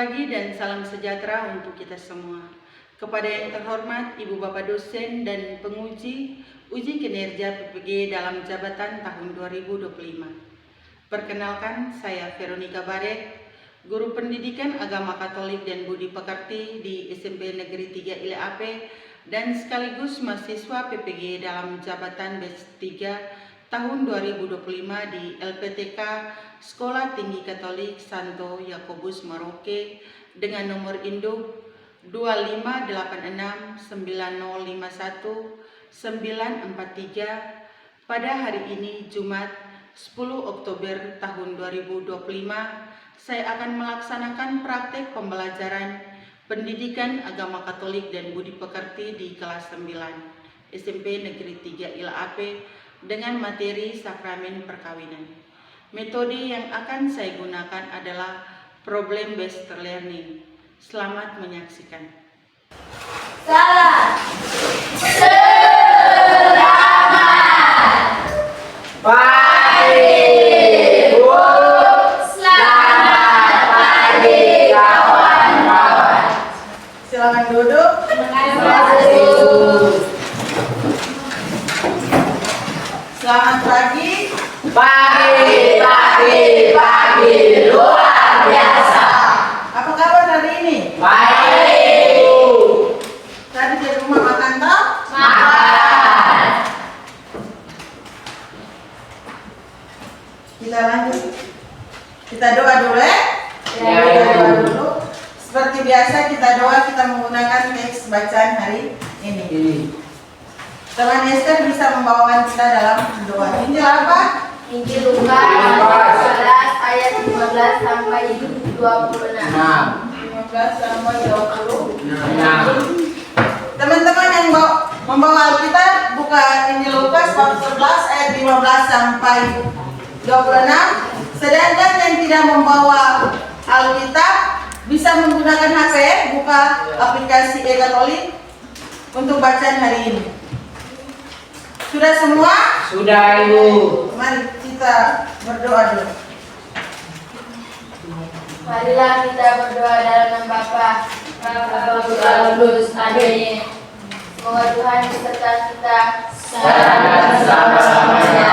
pagi dan salam sejahtera untuk kita semua. Kepada yang terhormat Ibu Bapak dosen dan penguji uji kinerja PPG dalam jabatan tahun 2025. Perkenalkan, saya Veronica Baret, Guru Pendidikan Agama Katolik dan Budi Pekerti di SMP Negeri 3 ILAP dan sekaligus mahasiswa PPG dalam jabatan batch 3 tahun 2025 di LPTK Sekolah Tinggi Katolik Santo Yakobus Maroke dengan nomor induk 25869051943 pada hari ini Jumat 10 Oktober tahun 2025. Saya akan melaksanakan praktek pembelajaran Pendidikan Agama Katolik dan Budi Pekerti di kelas 9 SMP Negeri 3 ILAP dengan materi sakramen perkawinan. Metode yang akan saya gunakan adalah problem based learning. Selamat menyaksikan. Salam. Selamat pagi, Bu. Selamat pagi, kawan-kawan. Silakan duduk. Terima kasih. Selamat pagi. Pagi luar biasa. Apa kabar hari ini? Baik. Tadi di rumah makan toh? Makan. Kita lanjut. Kita doa dulu ya. Ya. Kita doa dulu. Seperti biasa kita doa, kita menggunakan teks bacaan hari ini. Teman Esther bisa membawakan kita dalam doa. Injil apa? Injil Lukas 11 ayat 15 sampai 26. 15 sampai 20. Teman-teman yang membawa Alkitab, buka Injil Lukas bab 11 ayat 15 sampai 26. Sedangkan yang tidak membawa Alkitab bisa menggunakan HP, buka aplikasi e-Katolik untuk bacaan hari ini. Sudah semua? Sudah, Ibu. Mari kita berdoa dulu. Marilah kita berdoa dalam nama Bapa, Putra, Roh Kudus. Amin. Semoga Tuhan beserta kita selama-lamanya.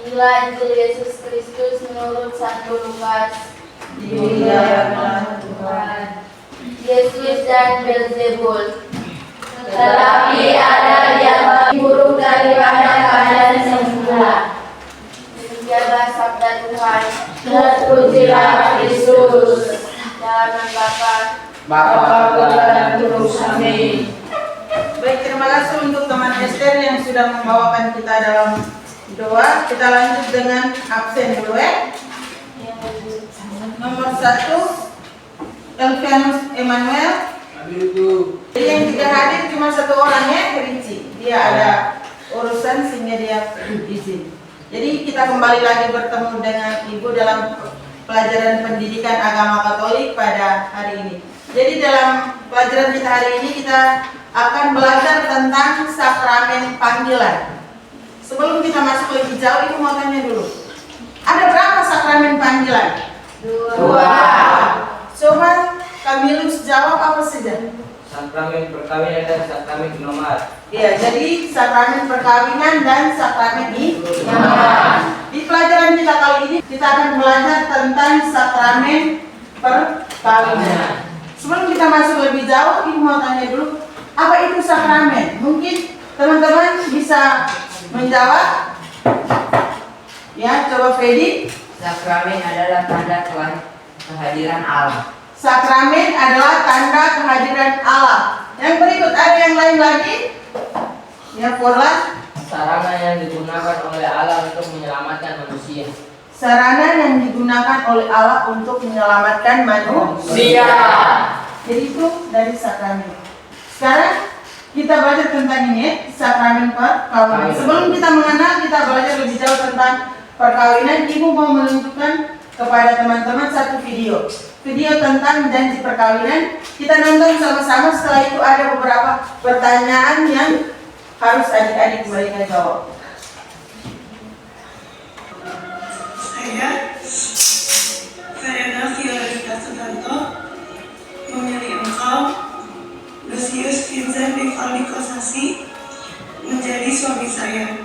Inilah Injil Yesus Kristus menurut Santo Lukas. Dimuliakanlah Tuhan. Yesus dan Beelzebul. Tetapi ada yang lebih buruk daripada keadaan semula. Demikianlah sabda Tuhan. Terpujilah Kristus. Dalam nama Bapa, Putra, dan Roh Kudus. Amin. Baik, terima kasih untuk teman Esther yang sudah membawakan kita dalam doa. Kita lanjut dengan absen dulu ya. Nomor 1 Elvianus Emmanuel. Jadi yang tidak hadir cuma satu orang ya, Rinci. Dia ada urusan sehingga dia izin. Jadi kita kembali lagi bertemu dengan Ibu dalam pelajaran pendidikan agama Katolik pada hari ini. Jadi dalam pelajaran kita hari ini kita akan belajar tentang sakramen panggilan. Sebelum kita masuk lebih jauh, Ibu mau tanya dulu. Ada berapa sakramen panggilan? 2. Coba Kamilus jawab apa saja? Sakramen perkawinan dan sakramen inomat. Iya, jadi sakramen perkawinan dan sakramen inomat. Di pelajaran kita kali ini kita akan belajar tentang sakramen perkawinan. Sebelum kita masuk lebih jauh, Ibu mau tanya dulu, apa itu sakramen? Mungkin teman-teman bisa menjawab. Ya, coba Freddy. Sakramen adalah tanda kehadiran Allah. Sakramen adalah tanda kehadiran Allah. Yang berikut ada yang lain lagi? Ya, Forlan. Sarana yang digunakan oleh Allah untuk menyelamatkan manusia. Sarana yang digunakan oleh Allah untuk menyelamatkan manusia. Jadi itu dari sakramen. Sekarang kita belajar tentang ini ya, sakramen perkawinan. Sebelum kita mengenal, kita belajar lebih jauh tentang perkawinan. Ibu mau menunjukkan kepada teman-teman satu video tentang janji perkawinan. Kita nonton sama-sama. Setelah itu ada beberapa pertanyaan yang harus adik-adik mereka jawab. Saya Nafia Rita Sutanto, Kasih menjadi suami saya.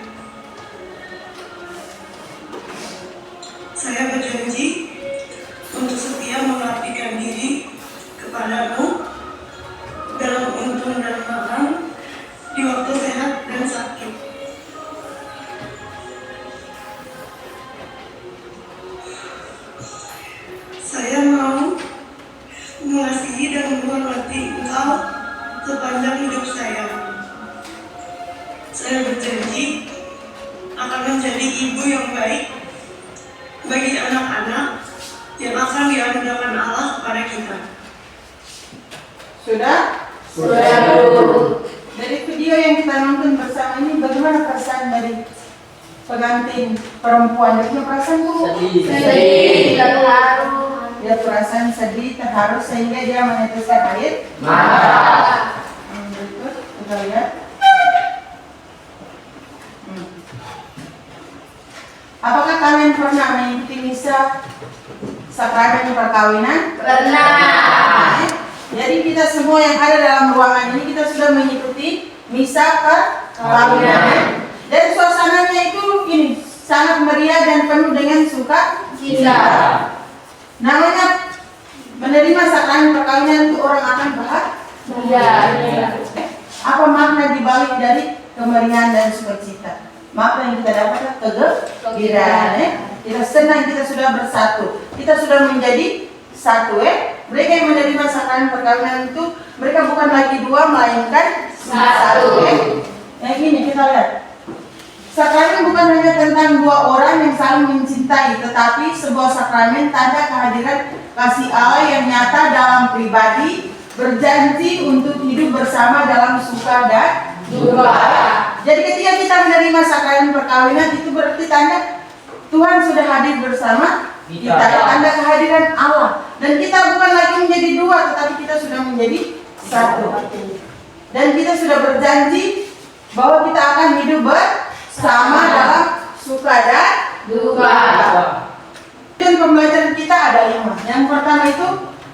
Saya berjanji untuk setia mengabdikan diri kepadamu dalam untung dan malang di waktu sehat dan sakit. Saya mau mengasihi dan menghormati engkau sepanjang hidup saya. Saya berjanji akan menjadi ibu yang baik bagi anak-anak yang akan dianugerahkan Allah kepada kita. Sudah? Sudah, Bu. Dari video yang kita nonton bersama ini, bagaimana perasaan dari pengantin perempuan? Dari perasaan Bu? Sedih, terharu, Dia perasaan sedih, terharu sehingga dia meneteskan air marah. Berikut kita lihat. Apakah kalian pernah mengikuti misa sakramen perkawinan? Pernah. Jadi kita semua yang ada dalam ruangan ini kita sudah mengikuti misa perkawinan. Dan suasananya itu ini sangat meriah dan penuh dengan sukacita. Namanya menerima sakramen perkawinan itu orang akan bahagia. Apa makna dibalik dari kemeriahan dan sukacita? Makna yang kita dapatkan kegembiraan, kita senang, kita sudah bersatu, kita sudah menjadi satu. Mereka yang menerima sakramen perkawinan itu mereka bukan lagi dua melainkan satu. Yang ini kita lihat. Sakramen bukan hanya tentang dua orang yang saling mencintai, tetapi sebuah sakramen tanda kehadiran kasih Allah yang nyata dalam pribadi, berjanji untuk hidup bersama dalam suka dan duka. Jadi ketika kita menerima sakramen perkawinan itu berarti tanda Tuhan sudah hadir bersama kita, tanda kehadiran Allah. Dan kita bukan lagi menjadi dua, tetapi kita sudah menjadi satu. Dan kita sudah berjanji bahwa kita akan hidup bersama dalam suka dan Duka. Dan pembelajaran kita ada 5. Yang pertama itu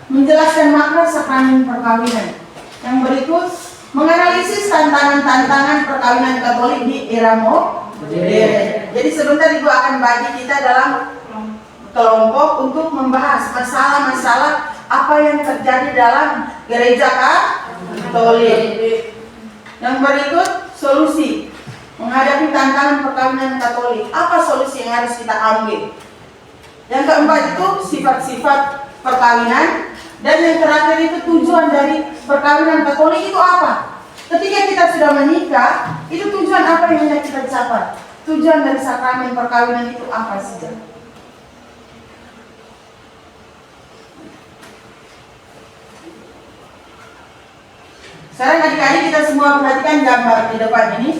menjelaskan makna sakramen perkawinan. Yang berikut menganalisis tantangan-tantangan perkawinan Katolik di era modern. Jadi sebentar Ibu akan bagi kita dalam kelompok untuk membahas masalah-masalah apa yang terjadi dalam gereja Katolik. Yang berikut solusi menghadapi tantangan perkawinan Katolik. Apa solusi yang harus kita ambil? Yang keempat itu sifat-sifat perkawinan. Dan yang terakhir itu tujuan dari perkawinan Katolik itu apa? Ketika kita sudah menikah, itu tujuan apa yang hendak kita capai? Tujuan dari sakramen perkawinan itu apa saja? Sekarang adik-adik kita semua perhatikan gambar di depan ini.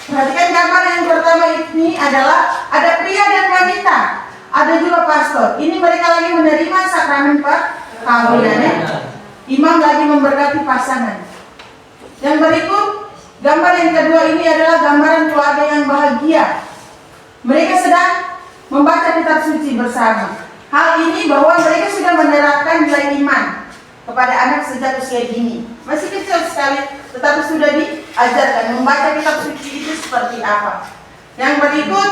Perhatikan gambar yang pertama ini adalah ada pria dan wanita. Ada juga pastor. Ini mereka lagi menerima sakramen perkawinannya. Imam lagi memberkati pasangan. Yang berikut, gambar yang kedua ini adalah gambaran keluarga yang bahagia. Mereka sedang membaca kitab suci bersama. Hal ini bahwa mereka sudah menerapkan nilai iman kepada anak sejak usia dini. Masih kecil sekali, tetapi sudah diajarkan membaca kitab suci itu seperti apa. Yang berikut,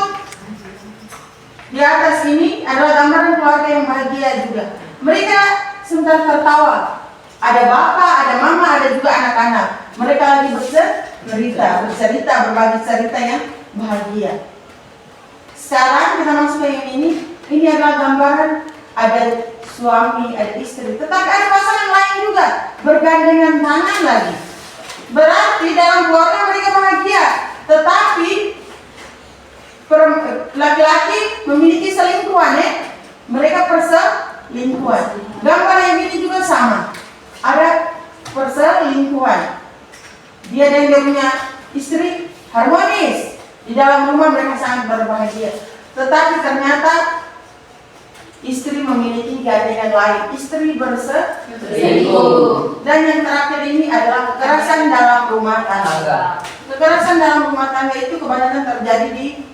di atas ini adalah gambaran keluarga yang bahagia juga. Mereka sebentar tertawa. Ada bapak, ada mama, ada juga anak-anak. Mereka lagi bercerita, berbagi cerita yang bahagia. Sekarang kita masuk ke yang ini. Ini adalah gambaran ada suami, ada istri. Tetapi ada pasangan lain juga bergandengan tangan lagi. Berarti dalam keluarga mereka bahagia. Tetapi laki-laki memiliki selingkuhan, mereka perselingkuhan. Gambar yang ini juga sama. Ada perselingkuhan. Dia dan dia punya istri harmonis. Di dalam rumah mereka sangat berbahagia. Tetapi ternyata istri memiliki gandengan lain. Istri berselingkuh. Dan yang terakhir ini adalah kekerasan dalam rumah tangga. Kekerasan dalam rumah tangga itu kebanyakan terjadi di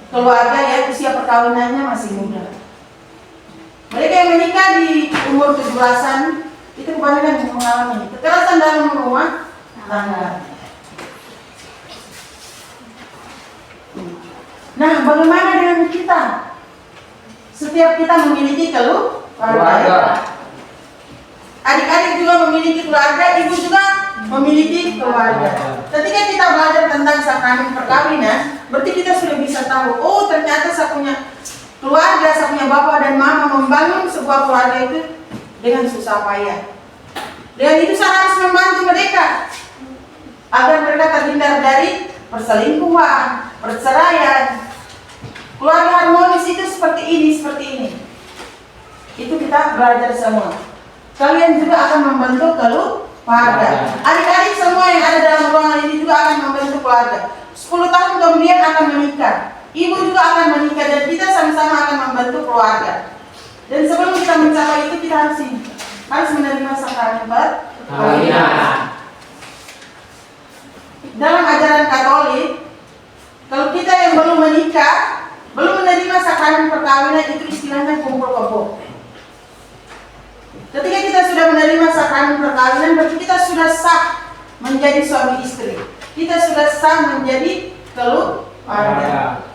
keluarga yang usia perkawinannya masih muda. Mereka yang menikah di umur 17-an itu kebanyakan yang mengalami kekerasan dalam rumah tangga. Nah, bagaimana dengan kita? Setiap kita memiliki keluarga. Adik-adik juga memiliki keluarga, ibu juga memiliki keluarga. Ketika kita belajar tentang sakramen perkawinan, berarti kita sudah bisa tahu, oh ternyata saya punya keluarga, saya punya bapak dan mama membangun sebuah keluarga itu dengan susah payah. Dengan itu saya harus membantu mereka agar mereka terhindar dari perselingkuhan, perceraian. Keluarga harmonis itu seperti ini. Itu kita belajar semua. Kalian juga akan membentuk keluarga. Adik-adik semua yang ada dalam ruangan ini juga akan membentuk keluarga. 10 tahun kemudian akan menikah. Ibu juga akan menikah dan kita sama-sama akan membentuk keluarga. Dan sebelum kita mencapai itu kita harus menerima sakramen perkawinan. Dalam ajaran Katolik, kalau kita yang belum menikah, belum menerima sakramen perkawinan, itu istilahnya kumpul kebo. Ketika kita sudah menerima sakramen perkawinan, berarti kita sudah sah menjadi suami istri. Kita sudah sah menjadi keluarga.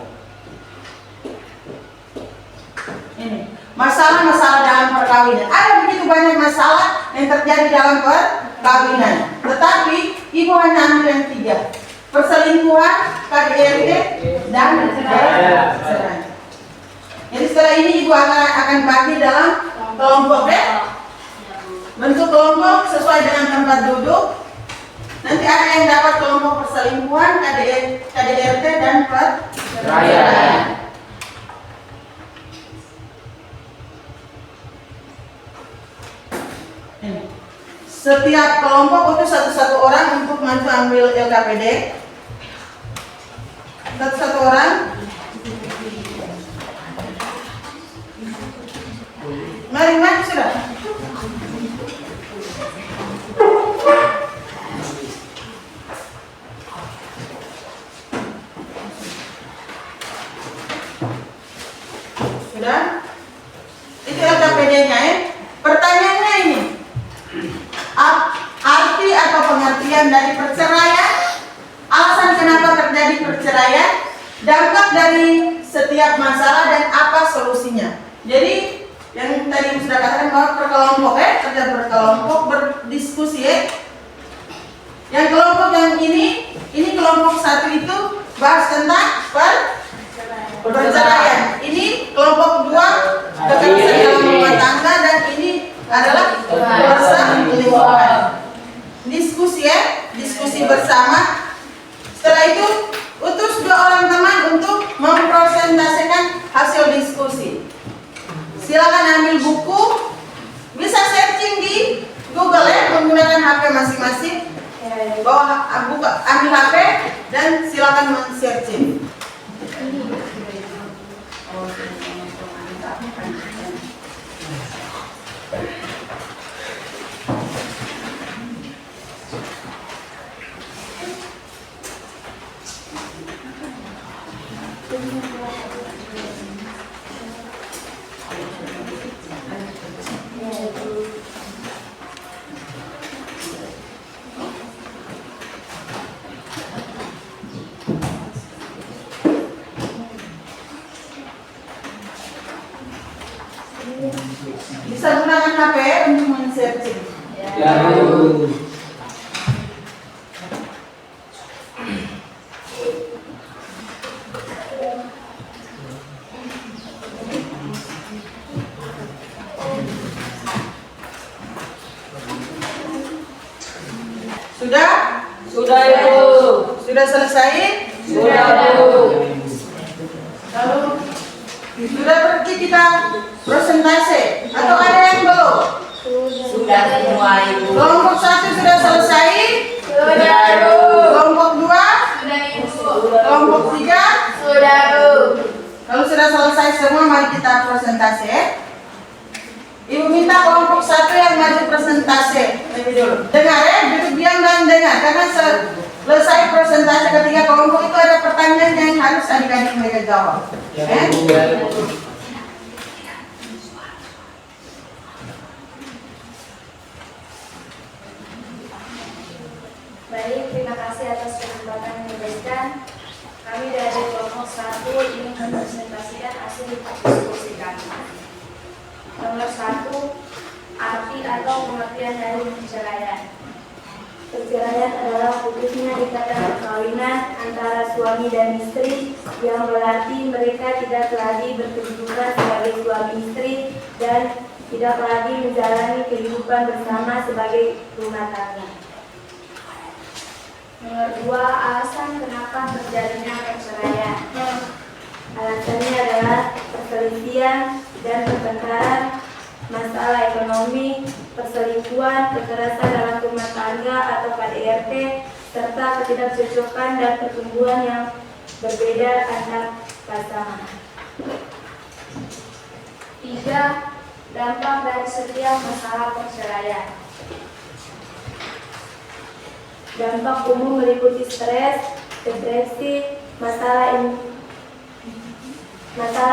Ini masalah-masalah dalam perkawinan. Ada begitu banyak masalah yang terjadi dalam perkawinan. Tetapi ibu hanya ambil yang 3: perselingkuhan, KDRT, dan cerai. Jadi setelah ini ibu akan bagi dalam kelompok bentuk kelompok sesuai dengan tempat duduk. Nanti ada yang dapat kelompok perselingkuhan, KDRT, dan perceraian. Setiap kelompok itu satu-satu orang untuk maju ambil LKPD. Satu-satu orang. Mari sudah. Sudah? Itu LKPD-nya ya. Pertanyaannya ini. Arti atau pengertian dari perceraian, alasan kenapa terjadi perceraian, dampak dari setiap masalah dan apa solusinya. Jadi yang tadi sudah katakan bahwa berkelompok kerja berkelompok berdiskusi Yang kelompok yang ini kelompok 1 itu bahas tentang perceraian. Ini kelompok 2 kekerasan dalam rumah tangga dan ini adalah perselingkuhan. Diskusi bersama. Setelah itu utus 2 orang teman untuk mempresentasikan hasil diskusi. Silakan ambil buku, bisa searching di Google menggunakan HP masing-masing. Ambil HP dan silakan men-searching. Bisa gunakan HP untuk men-searching. Sudah? Sudah Ibu. Sudah selesai? Sudah Bu. Lalu sudah berarti kita presentasi atau ada yang belum? Sudah semua Ibu. Kelompok 1 sudah selesai? Sudah Bu. Kelompok 2? Sudah Ibu. Kelompok 3? Sudah Bu. Kalau sudah selesai semua, mari kita presentasi Ibu minta kelompok 1 yang maju presentasi lebih dulu. Dengar duduk diam dan dengar. Karena selesai presentasi ketiga kelompok itu ada pertanyaan yang harus adik-adik mereka jawab. Baik. terima kasih atas kesempatan yang diberikan. Kami dari kelompok 1 ingin mempresentasikan hasil diskusi kami. Nomor 1, arti atau pengertian dari perceraian. Perceraian adalah putusnya ikatan perkawinan antara suami dan istri yang berarti mereka tidak lagi berkedudukan sebagai suami istri dan tidak lagi menjalani kehidupan bersama sebagai rumah tangga. Nomor 2, alasan kenapa terjadinya perceraian. Alasannya adalah perselisihan dan pertengkaran, masalah ekonomi, perselingkuhan, kekerasan dalam rumah tangga atau KDRT, serta ketidakcocokan dan pertumbuhan yang berbeda antar pasangan. 3, dampak dari setiap masalah perceraian. Dampak umum meliputi stres, depresi, masalah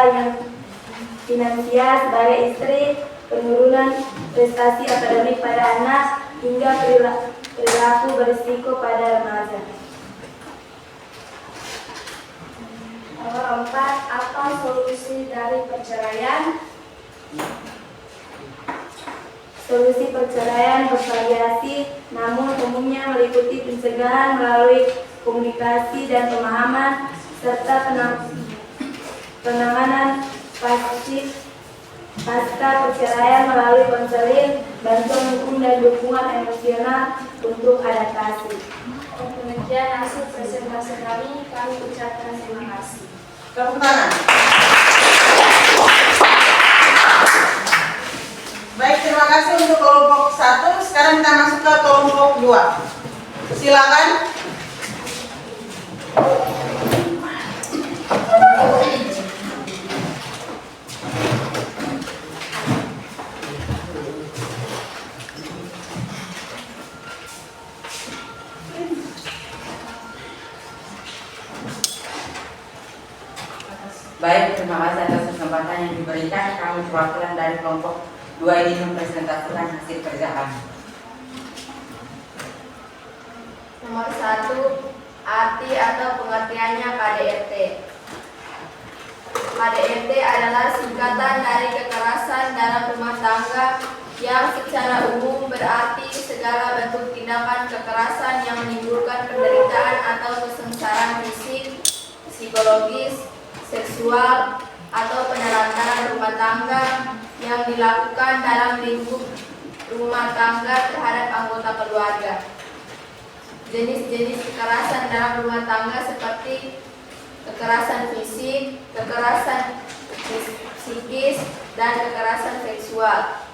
yang finansial sebagai istri, penurunan prestasi akademik pada anak, hingga perilaku berisiko pada remaja. Nomor 4, apa solusi dari perceraian? Solusi perceraian bervariasi, namun umumnya meliputi pencegahan melalui komunikasi dan pemahaman, serta penanganan pasca perceraian melalui konseling, bantuan hukum dan dukungan emosional untuk adaptasi. Demikian hasil presentasi kami ucapkan terima kasih. Tepuk tangan. Baik, terima kasih untuk kelompok 1. Sekarang kita masuk ke kelompok 2. Silakan. Baik, terima kasih atas kesempatan yang diberikan. Kami perwakilan dari kelompok 2 ini mempresentasikan hasil kerja kami. Nomor 1, arti atau pengertiannya KDRT. KDRT adalah singkatan dari kekerasan dalam rumah tangga yang secara umum berarti segala bentuk tindakan kekerasan yang menimbulkan penderitaan atau kesengsaraan fisik, psikologis, seksual, atau penelantaran rumah tangga yang dilakukan dalam lingkup rumah tangga terhadap anggota keluarga. Jenis-jenis kekerasan dalam rumah tangga seperti kekerasan fisik, kekerasan psikis, dan kekerasan seksual.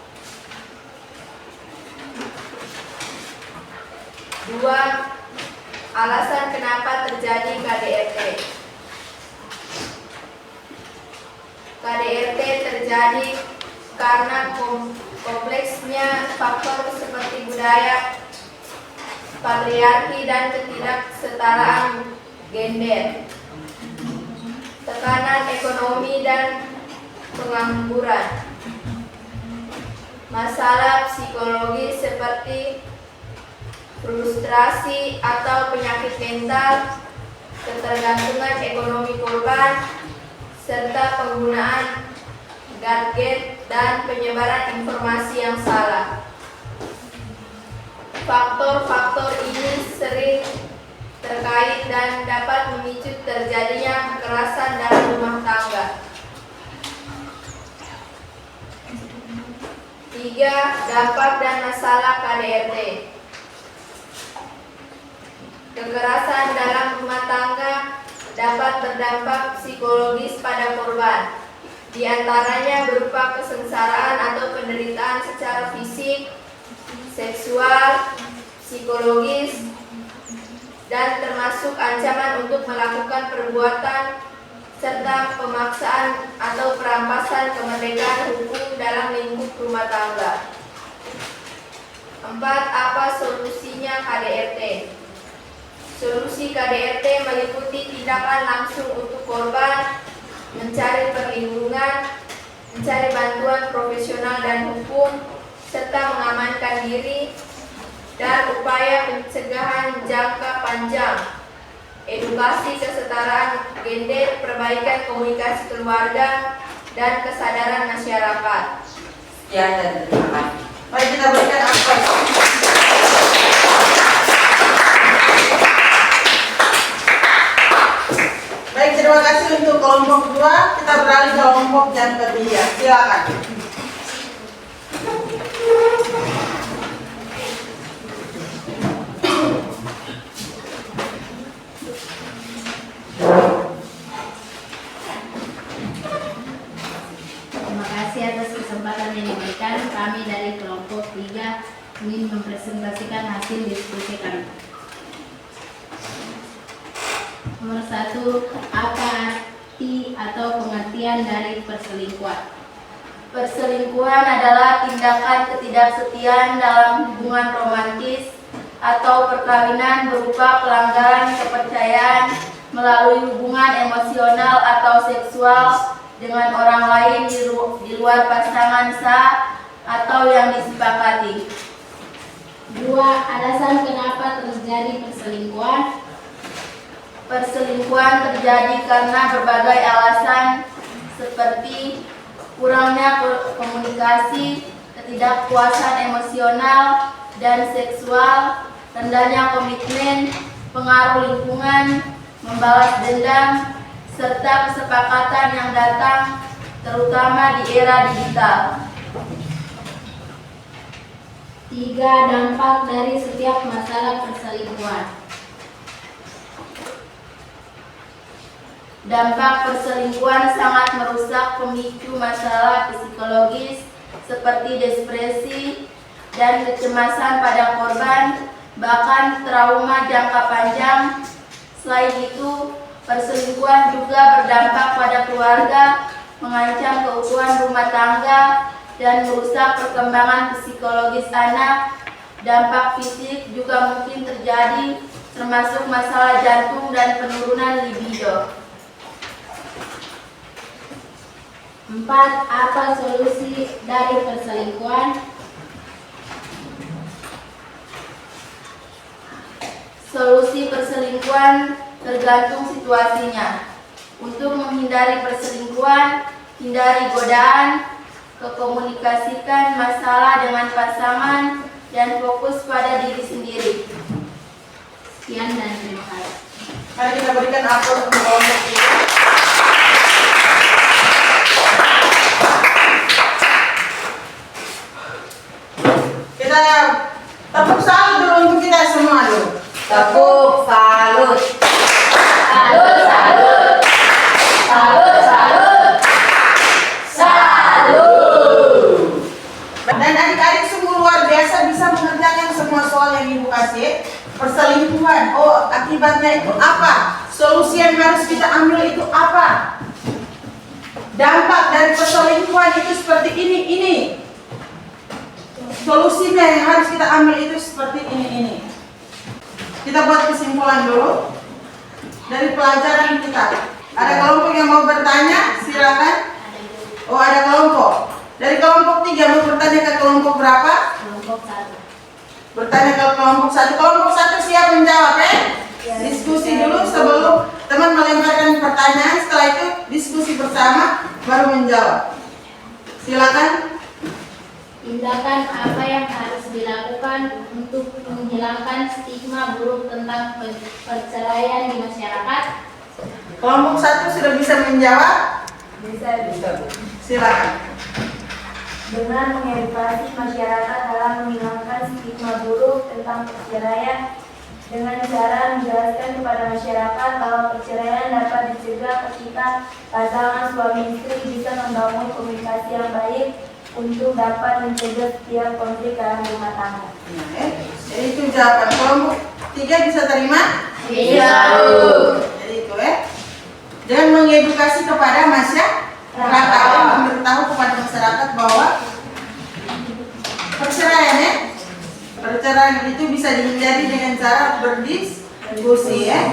2. Alasan kenapa terjadi KDRT. KDRT terjadi karena kompleksnya faktor seperti budaya, patriarki, dan ketidaksetaraan gender, tekanan ekonomi dan pengangguran, masalah psikologis seperti frustrasi atau penyakit mental, ketergantungan ekonomi korban, serta penggunaan gadget dan penyebaran informasi yang salah. Faktor-faktor ini sering terkait dan dapat memicu terjadinya kekerasan dalam rumah tangga. 3. Dampak dan masalah KDRT. Kekerasan dalam rumah tangga dapat berdampak psikologis pada korban, di antaranya berupa kesengsaraan atau penderitaan secara fisik, seksual, psikologis, dan termasuk ancaman untuk melakukan perbuatan serta pemaksaan atau perampasan kemerdekaan hukum dalam lingkup rumah tangga. 4. Apa solusinya KDRT? Solusi KDRT meliputi tindakan langsung untuk korban, mencari perlindungan, mencari bantuan profesional dan hukum, serta mengamankan diri, dan upaya pencegahan jangka panjang, edukasi kesetaraan gender, perbaikan komunikasi keluarga, dan kesadaran masyarakat. Sekian dan terima kasih. Mari kita berikan aplaus. Baik, terima kasih untuk kelompok 2. Kita beralih ke kelompok yang ketiga. Silakan. Terima kasih atas kesempatan yang diberikan. Kami dari kelompok 3 ingin mempresentasikan hasil diskusi kami. Nomor 1, apa arti atau pengertian dari perselingkuhan? Perselingkuhan adalah tindakan ketidaksetiaan dalam hubungan romantis atau perkawinan berupa pelanggaran kepercayaan melalui hubungan emosional atau seksual dengan orang lain di luar pasangan sah atau yang disepakati. 2, alasan kenapa terjadi perselingkuhan? Perselingkuhan terjadi karena berbagai alasan seperti kurangnya komunikasi, ketidakpuasan emosional dan seksual, rendahnya komitmen, pengaruh lingkungan, membalas dendam, serta kesepakatan yang datang terutama di era digital. 3, dampak dari setiap masalah perselingkuhan. Dampak perselingkuhan sangat merusak pemicu masalah psikologis seperti depresi dan kecemasan pada korban, bahkan trauma jangka panjang. Selain itu, perselingkuhan juga berdampak pada keluarga, mengancam keutuhan rumah tangga, dan merusak perkembangan psikologis anak. Dampak fisik juga mungkin terjadi, termasuk masalah jantung dan penurunan libido. 4, apa solusi dari perselingkuhan? Solusi perselingkuhan tergantung situasinya. Untuk menghindari perselingkuhan, hindari godaan, komunikasikan masalah dengan pasangan, dan fokus pada diri sendiri. Sekian dan terima kasih. Mari kita berikan aplaus untuk kelompok 3. Kita tepuk salut dulu untuk kita semua dulu. Tepuk salut. Salut, salut. Salut, salut. Salut. Dan adik-adik sungguh luar biasa bisa mengerjakan semua soal yang Ibu kasih. Perselingkuhan, oh akibatnya itu apa? Solusi yang harus kita ambil itu apa? Dampak dari perselingkuhan itu seperti ini. Solusinya yang harus kita ambil itu seperti ini. Kita buat kesimpulan dulu dari pelajaran kita. Ada kelompok yang mau bertanya? Silakan. Oh, ada kelompok. Dari kelompok 3 mau bertanya ke kelompok berapa? Kelompok 1. Bertanya ke kelompok 1. Kelompok 1 siap menjawab ya? Diskusi dulu sebelum teman melemparkan pertanyaan. Setelah itu diskusi bersama baru menjawab. Silakan. Tindakan apa yang harus dilakukan untuk menghilangkan stigma buruk tentang perceraian di masyarakat? Kelompok 1 sudah bisa menjawab? Bisa. Silakan. Dengan mengedukasi masyarakat dalam menghilangkan stigma buruk tentang perceraian, dengan cara menjelaskan kepada masyarakat bahwa perceraian dapat dicegah ketika pasangan suami istri bisa membangun komunikasi yang baik untuk dapat mencegah setiap konflik dalam rumah tangga. Jadi itu jawaban. Kelompok 3 bisa terima? Bisa. Jadi itu ya. Dan mengedukasi kepada masyarakat, memberitahu kepada masyarakat bahwa perceraian itu bisa dihindari dengan cara berdiskusi ya.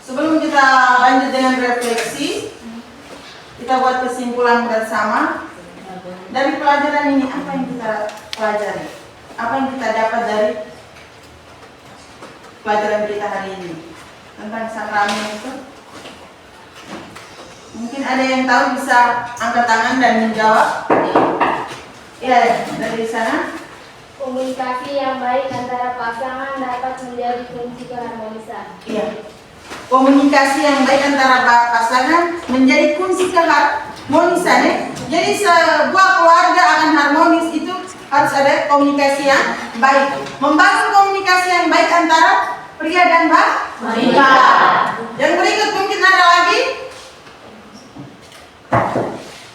Sebelum kita lanjut dengan refleksi, kita buat kesimpulan bersama dari pelajaran ini. Apa yang kita pelajari? apa yang kita dapat dari pelajaran kita hari ini tentang sakramen itu? Mungkin ada yang tahu bisa angkat tangan dan menjawab. Ya, dari sana. Komunikasi yang baik antara pasangan dapat menjadi kunci keharmonisan. Iya. Komunikasi yang baik antara pasangan menjadi kunci keharmonisan. Ya. Jadi sebuah keluarga akan harmonis itu harus ada komunikasi yang baik. Membangun komunikasi yang baik antara pria dan wanita. Yang berikut mungkin ada lagi.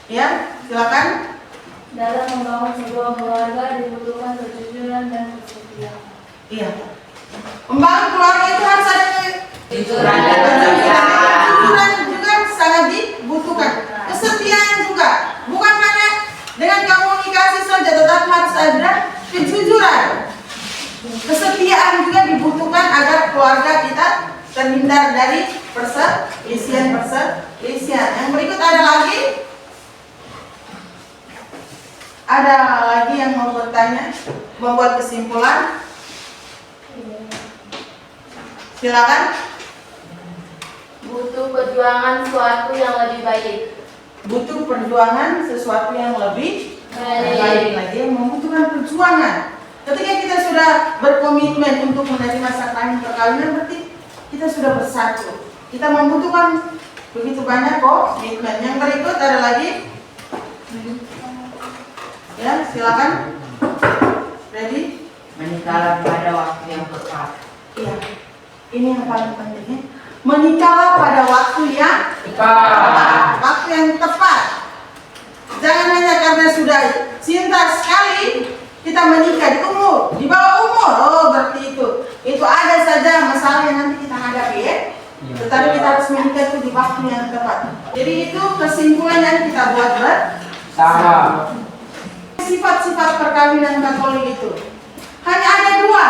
Ya, silakan. Dalam membangun sebuah keluarga dibutuhkan kejujuran dan kesetiaan. Iya. Membangun keluarga itu harus ada Kejujuran dan kejujuran juga sangat dibutuhkan. Kesetiaan juga. Bukan hanya dengan komunikasi saja, tetapi harus ada kejujuran. Kesetiaan juga dibutuhkan agar keluarga kita terhindar dari perselisihan. Yang berikut ada lagi. Ada lagi yang mau bertanya, membuat kesimpulan? Silakan. Butuh perjuangan sesuatu yang lebih baik. Butuh perjuangan sesuatu yang lebih Baik. baik lagi, membutuhkan perjuangan. Ketika kita sudah berkomitmen untuk menerima sakramen perkawinan, berarti kita sudah bersatu. Kita membutuhkan begitu banyak komitmen. Yang berikut ada lagi. Ya, silakan. Ready? Menikahlah pada waktu yang tepat. Iya. Ini yang paling penting. Menikahlah pada waktu yang Tepat. Waktu yang tepat. Jangan hanya karena sudah cinta sekali kita menikah di bawah umur. Oh, berarti itu ada saja masalah yang nanti kita hadapi ya. Tetapi kita harus menikah itu di waktu yang tepat. Jadi itu kesimpulan yang kita buat Sama. Sifat-sifat perkawinan Katolik itu hanya ada dua,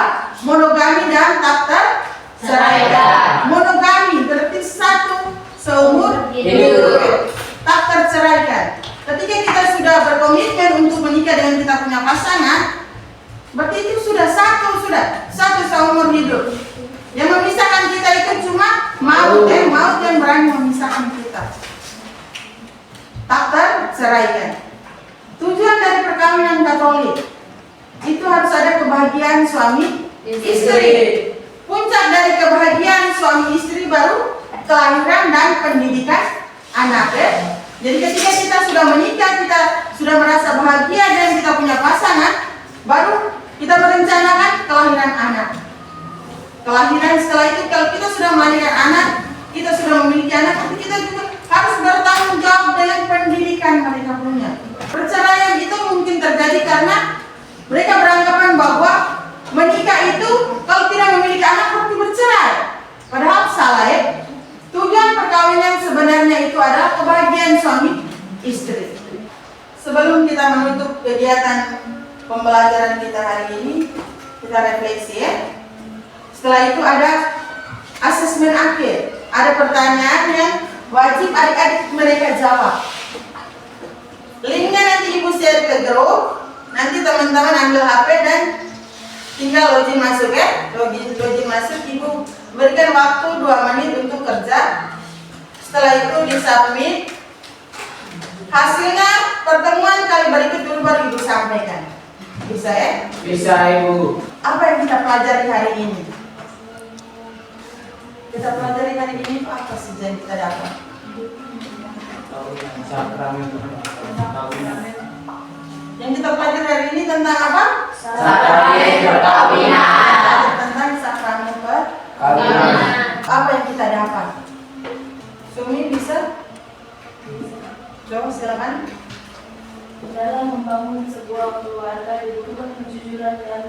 monogami dan tak terceraikan. Monogami berarti satu seumur hidup, tak terceraikan. Ketika kita sudah berkomitmen untuk menikah dengan kita punya pasangan, berarti itu sudah satu seumur hidup. Yang memisahkan kita itu cuma maut yang berani memisahkan kita. Tak terceraikan. Tujuan dari perkawinan Katolik itu harus ada kebahagiaan suami istri. Puncak dari kebahagiaan suami istri baru kelahiran dan pendidikan anak ya. Jadi ketika kita sudah menikah, kita sudah merasa bahagia dengan kita punya pasangan, baru kita merencanakan kelahiran anak. Kelahiran setelah itu, kalau kita sudah melahirkan anak, kita sudah memiliki anak, tapi kita juga harus bertanggung jawab dengan pendidikan mereka punya. Perceraian itu mungkin terjadi karena mereka beranggapan bahwa menikah itu kalau tidak memiliki anak berarti bercerai. Padahal salah ya. Tujuan perkawinan sebenarnya itu adalah kebahagiaan suami istri. Sebelum kita menutup kegiatan pembelajaran kita hari ini, kita refleksi ya. Setelah itu ada asesmen akhir. Ada pertanyaan yang wajib adik-adik mereka jawab. Linknya nanti ibu share ke grup. Nanti teman-teman ambil HP dan tinggal login masuk ya. Login masuk, ibu berikan waktu 2 menit untuk kerja. Setelah itu di submit. Hasilnya pertemuan kali berikut dulu baru ibu sampaikan. Bisa ya? Bisa ibu. Apa yang kita pelajari hari ini? Kita pelajari hari ini itu apa sih yang kita dapat? Sakramen. Yang kita pelajari hari ini tentang apa? Sakramen perkawinan. Tentang sakramen Perkawinan. Apa yang kita dapat? Sumi bisa? Coba silakan. Dalam membangun sebuah keluarga dibutuhkan kejujuran dan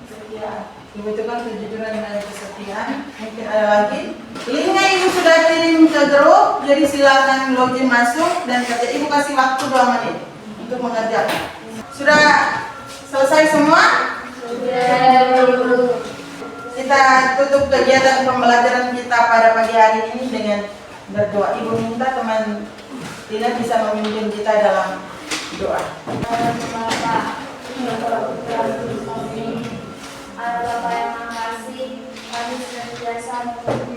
kesetiaan. Dibutuhkan kejujuran dan kesetiaan. Mungkin ada lagi. Linknya ibu sudah kirim ke grup, jadi silakan login masuk dan kerja. Ibu kasih waktu 2 menit untuk mengerjakan. Sudah selesai semua? Kita tutup kegiatan pembelajaran kita pada pagi hari ini dengan berdoa. Ibu minta teman Tina bisa memimpin kita dalam doa. Bapak,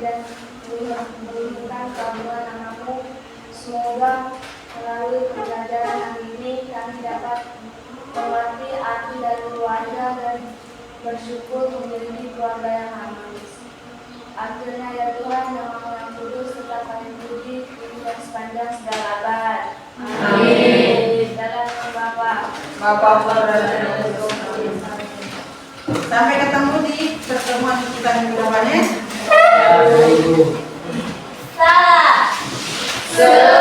dan menginginkan keagungan namamu. Semoga melalui pembelajaran hari ini kami dapat mengerti arti dari keluarga dan bersyukur memiliki keluarga yang harmonis. Akhirnya ya Tuhan, namamu yang kudus tetap kami puji kini dan sepanjang segala abad. Amin. Dalam nama Bapa, dan Roh Kudus. Sampai ketemu di pertemuan kita minggu depan ya. Salah.